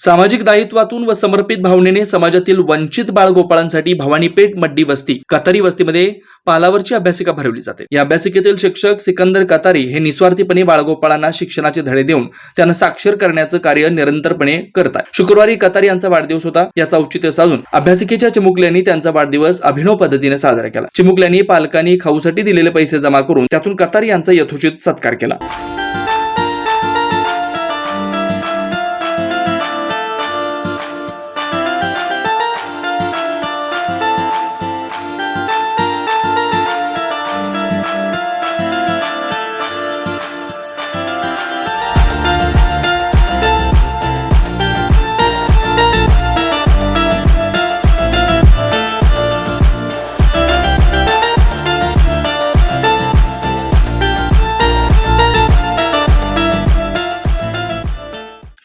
सामाजिक दायित्वातून व समर्पित भावनेने समाजातील वंचित बाळगोपाळांसाठी भवानीपेठ मड्डी वस्ती कतारी वस्तीमध्ये पालावरची अभ्यासिका भरवली जाते। या अभ्यासिकेतील शिक्षक सिकंदर कतारी हे निस्वार्थीपणे बाळगोपाळांना शिक्षणाचे धडे देऊन त्यांना साक्षर करण्याचं कार्य निरंतरपणे करतात। शुक्रवारी कतारी यांचा वाढदिवस होता। याचा औचित्य साधून अभ्यासिकेच्या चिमुकल्यांनी त्यांचा वाढदिवस अभिनव पद्धतीने साजरा केला। चिमुकल्यांनी पालकांनी खाऊसाठी दिलेले पैसे जमा करून त्यातून कतारी यांचा यथोचित सत्कार केला।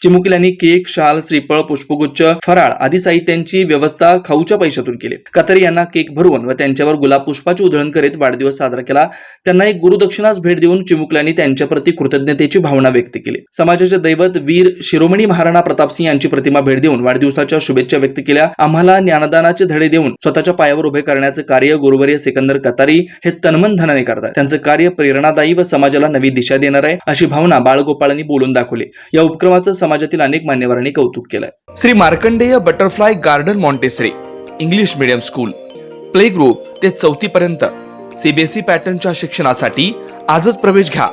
चिमुकल्यांनी केक, शाल, श्रीफळ, पुष्पगुच्छ, फराळ आदी साहित्यांची व्यवस्था खाऊच्या पैशातून केली। कतारी यांना केक भरवून व त्यांच्यावर गुलाब पुष्पाची उधळण करीत वाढदिवस साजरा केला। त्यांना एक गुरुदक्षिणास भेट देऊन चिमुकल्यांनी त्यांच्या प्रति कृतज्ञतेची भावना व्यक्त केली। समाजाचे दैवत वीर शिरोमणी महाराणा प्रतापसिंह यांची प्रतिमा भेट देऊन वाढदिवसाच्या शुभेच्छा व्यक्त केल्या। आम्हाला ज्ञानदानाचे धडे देऊन स्वतःच्या पायावर उभे करण्याचे कार्य गुरुवर्य सिकंदर कतारी हे तनमन धनाने करतात। त्यांचं कार्य प्रेरणादायी व समाजाला नवी दिशा देणार आहे अशी भावना बाळगोपाळांनी बोलून दाखवली। या उपक्रमाचं समाजातील अनेक मान्यवरांनी कौतुक केलंय। Shri Markandey butterfly garden Montessori English medium school play group ते 4थी पर्यंत सीबीएसई पॅटर्नच्या शिक्षणासाठी आजच प्रवेश घ्या।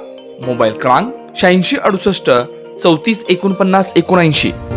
मोबाईल क्रमांक 8668 34 49 79।